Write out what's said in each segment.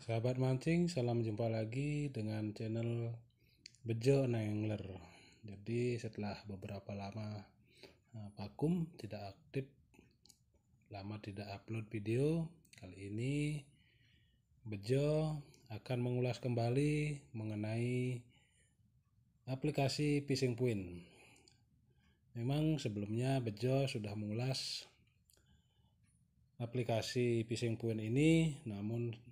Sahabat mancing, salam jumpa lagi dengan channel Bejo Angler. Jadi setelah beberapa lama vakum, tidak aktif, lama tidak upload video, kali ini Bejo akan mengulas kembali mengenai aplikasi Fishing Point. Memang sebelumnya Bejo sudah mengulas aplikasi Fishing Point ini, namun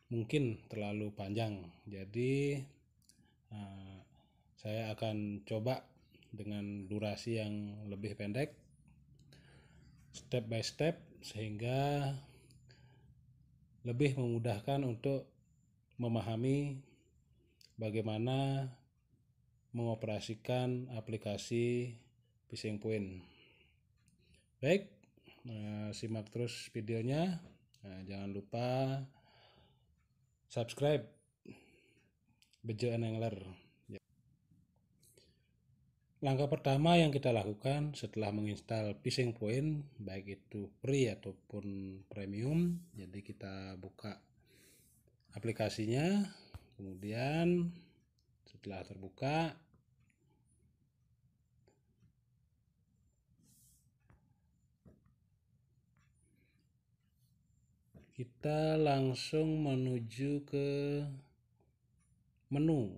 mungkin terlalu panjang, jadi saya akan coba dengan durasi yang lebih pendek, step by step, sehingga lebih memudahkan untuk memahami bagaimana mengoperasikan aplikasi Fishing Point. Baik, simak terus videonya. Jangan lupa subscribe Bejo Angler. Langkah pertama yang kita lakukan setelah menginstal Fishing Point, baik itu free ataupun premium, jadi kita buka aplikasinya. Kemudian setelah terbuka, kita langsung menuju ke menu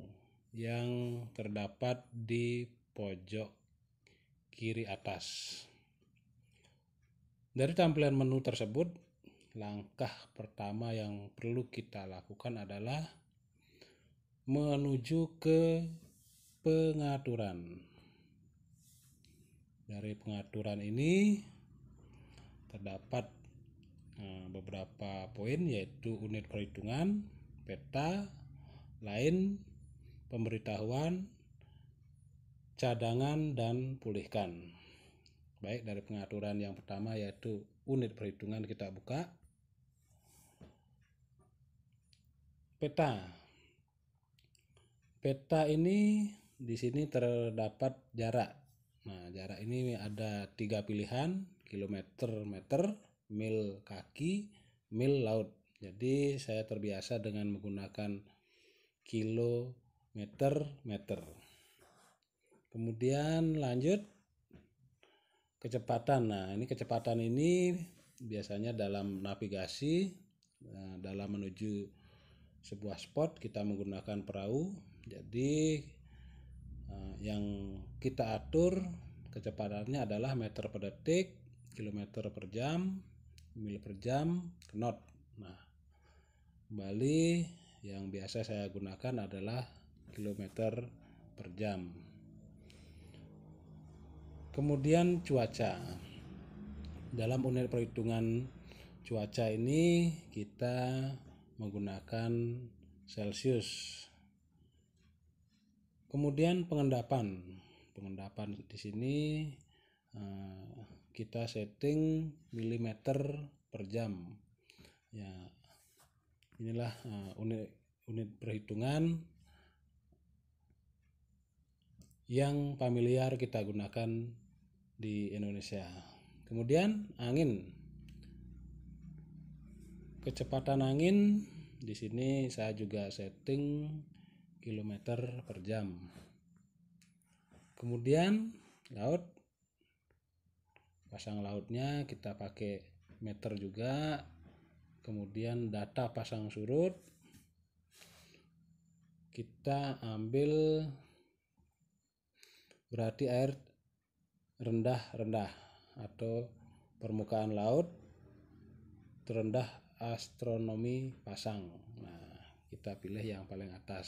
yang terdapat di pojok kiri atas. Dari tampilan menu tersebut, langkah pertama yang perlu kita lakukan adalah menuju ke pengaturan. Dari pengaturan ini terdapat beberapa poin, yaitu unit perhitungan, peta, lain, pemberitahuan, cadangan, dan pulihkan. Baik, dari pengaturan yang pertama yaitu unit perhitungan, kita buka peta. Peta ini di sini terdapat jarak. Nah, jarak ini ada 3 pilihan: kilometer, meter, mil kaki, mil laut. Jadi saya terbiasa dengan menggunakan kilometer, meter. Kemudian lanjut kecepatan. Nah, ini kecepatan ini biasanya dalam navigasi, dalam menuju sebuah spot kita menggunakan perahu. Jadi yang kita atur kecepatannya adalah meter per detik, kilometer per jam, mil per jam, knot. Nah, kembali yang biasa saya gunakan adalah kilometer per jam. Kemudian cuaca. Dalam unit perhitungan cuaca ini kita menggunakan Celsius. Kemudian pengendapan di sini kita setting milimeter per jam. Ya, inilah unit perhitungan yang familiar kita gunakan di Indonesia. Kemudian angin. Kecepatan angin di sini saya juga setting kilometer per jam. Kemudian laut. Pasang lautnya kita pakai meter juga. Kemudian data pasang surut kita ambil berarti air rendah-rendah atau permukaan laut terendah astronomi pasang. Nah, kita pilih yang paling atas.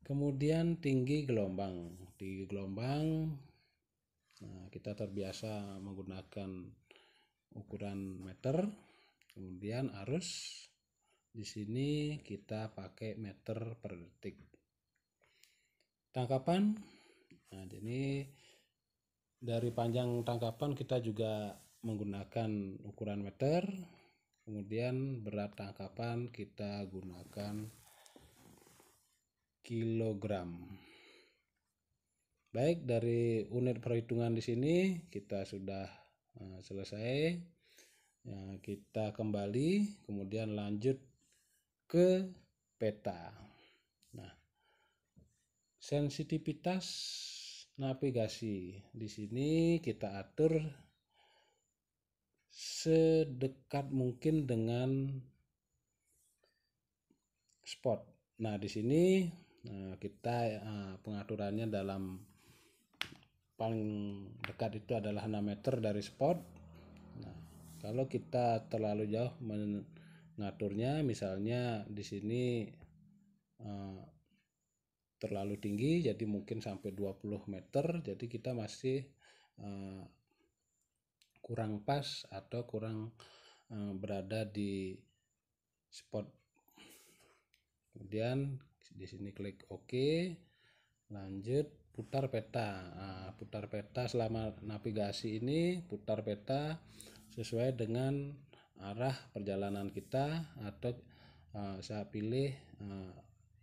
Kemudian tinggi gelombang. Tinggi gelombang, nah, kita terbiasa menggunakan ukuran meter. Kemudian arus, di sini kita pakai meter per detik. Tangkapan, nah ini dari panjang tangkapan kita juga menggunakan ukuran meter. Kemudian berat tangkapan kita gunakan kilogram. Baik, dari unit perhitungan di sini kita sudah selesai. Ya, kita kembali kemudian lanjut ke peta. Nah, sensitivitas navigasi di sini kita atur sedekat mungkin dengan spot. Nah, di sini kita pengaturannya dalam paling dekat itu adalah 6 meter dari spot. Nah, kalau kita terlalu jauh mengaturnya, misalnya di sini terlalu tinggi, jadi mungkin sampai 20 meter, jadi kita masih kurang pas atau kurang berada di spot. Kemudian di sini klik OK, lanjut putar peta. Putar peta selama navigasi ini, putar peta sesuai dengan arah perjalanan kita, atau saya pilih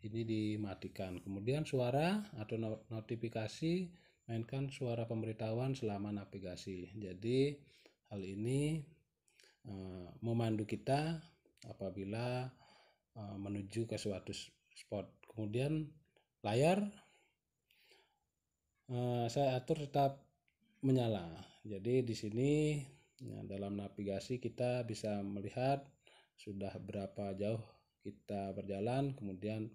ini dimatikan. Kemudian suara atau notifikasi, mainkan suara pemberitahuan selama navigasi. Jadi hal ini memandu kita apabila menuju ke suatu spot. Kemudian layar saya atur tetap menyala. Jadi di sini dalam navigasi kita bisa melihat sudah berapa jauh kita berjalan, kemudian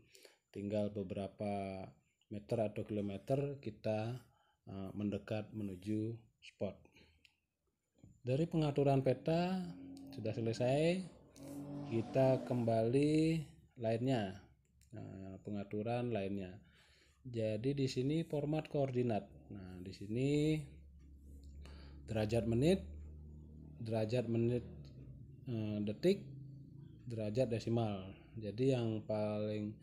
tinggal beberapa meter atau kilometer kita mendekat menuju spot. Dari pengaturan peta sudah selesai, kita kembali lainnya, pengaturan lainnya. Jadi di sini format koordinat. Nah, di sini derajat menit detik, derajat desimal. Jadi yang paling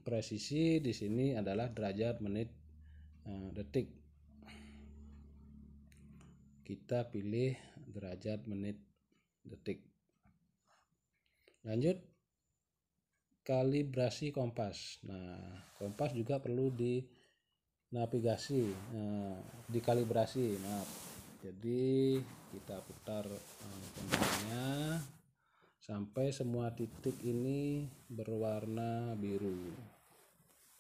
presisi di sini adalah derajat menit detik. Kita pilih derajat menit detik. Lanjut kalibrasi kompas. Nah, kompas juga perlu di navigasi, dikalibrasi. Nah, jadi kita putar komposnya sampai semua titik ini berwarna biru.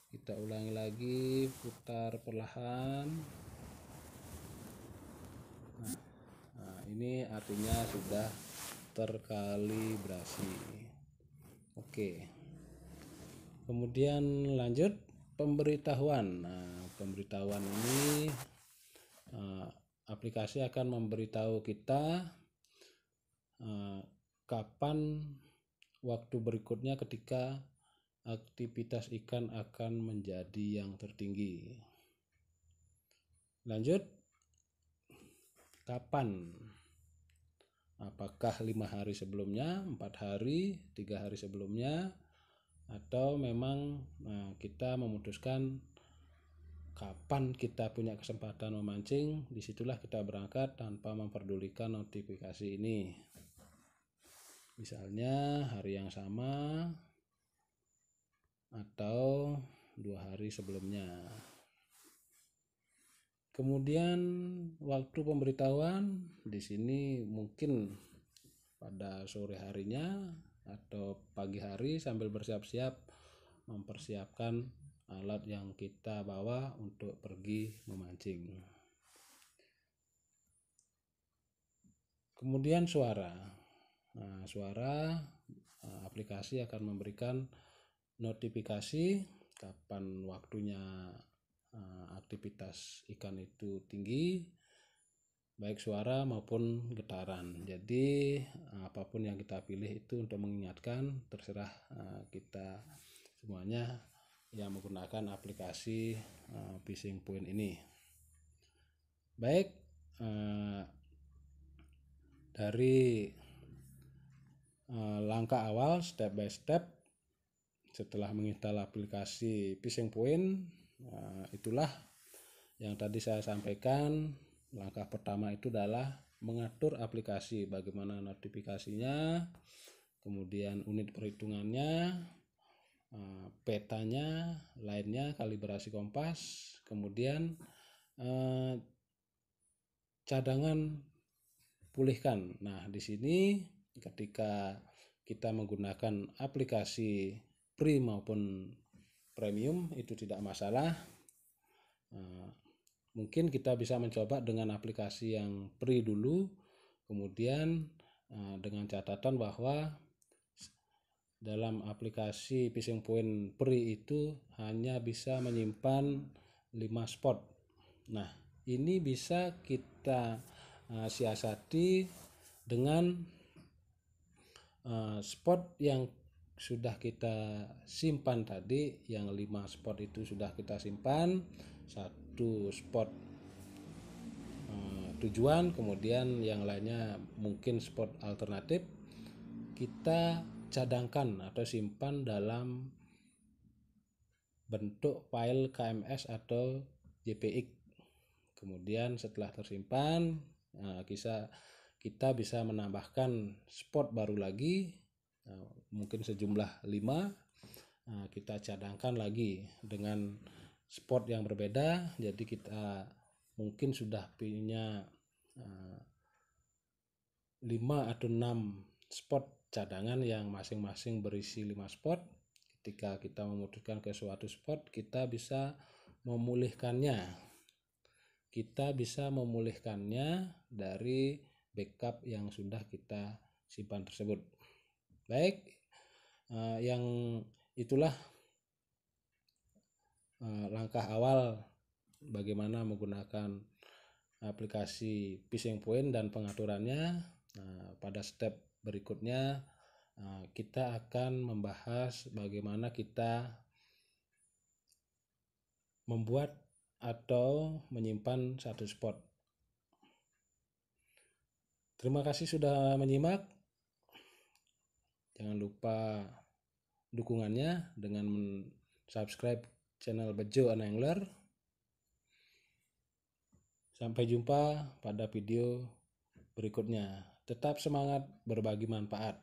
Kita ulangi lagi, putar perlahan. Nah, ini artinya sudah terkalibrasi. Oke. Kemudian lanjut pemberitahuan. Nah, pemberitahuan ini aplikasi akan memberitahu kita kapan waktu berikutnya ketika aktivitas ikan akan menjadi yang tertinggi. Lanjut, kapan? Apakah 5 hari sebelumnya, 4 hari, 3 hari sebelumnya, atau memang kita memutuskan kapan kita punya kesempatan memancing, disitulah kita berangkat tanpa memperdulikan notifikasi ini. Misalnya hari yang sama atau 2 hari sebelumnya. Kemudian waktu pemberitahuan di sini mungkin pada sore harinya atau pagi hari sambil bersiap-siap mempersiapkan alat yang kita bawa untuk pergi memancing. Kemudian suara. Nah, suara aplikasi akan memberikan notifikasi kapan waktunya aktivitas ikan itu tinggi, baik suara maupun getaran. Jadi apapun yang kita pilih itu untuk mengingatkan, terserah kita semuanya yang menggunakan aplikasi Fishing Point ini. Baik, dari langkah awal step by step setelah menginstal aplikasi Fishing Point, itulah yang tadi saya sampaikan. Langkah pertama itu adalah mengatur aplikasi, bagaimana notifikasinya, kemudian unit perhitungannya, petanya, lainnya, kalibrasi kompas, kemudian cadangan pulihkan. Nah, di sini ketika kita menggunakan aplikasi free maupun premium itu tidak masalah. Mungkin kita bisa mencoba dengan aplikasi yang free dulu, kemudian dengan catatan bahwa dalam aplikasi Fishing Point free itu hanya bisa menyimpan 5 spot. Nah, ini bisa kita siasati dengan spot yang sudah kita simpan tadi, yang 5 spot itu sudah kita simpan, satu spot tujuan, kemudian yang lainnya mungkin spot alternatif, kita cadangkan atau simpan dalam bentuk file KMS atau JPX. Kemudian setelah tersimpan, kita bisa menambahkan spot baru lagi, mungkin sejumlah 5. Kita cadangkan lagi dengan spot yang berbeda. Jadi kita mungkin sudah punya 5 atau 6 spot cadangan yang masing-masing berisi 5 spot. Ketika kita memutuskan ke suatu spot, kita bisa memulihkannya. Dari backup yang sudah kita simpan tersebut. Baik, yang itulah langkah awal bagaimana menggunakan aplikasi Fishing Point dan pengaturannya. Pada step berikutnya kita akan membahas bagaimana kita membuat atau menyimpan satu spot. Terima kasih sudah menyimak. Jangan lupa dukungannya dengan subscribe channel Bejo and Angler. Sampai jumpa pada video berikutnya. Tetap semangat berbagi manfaat.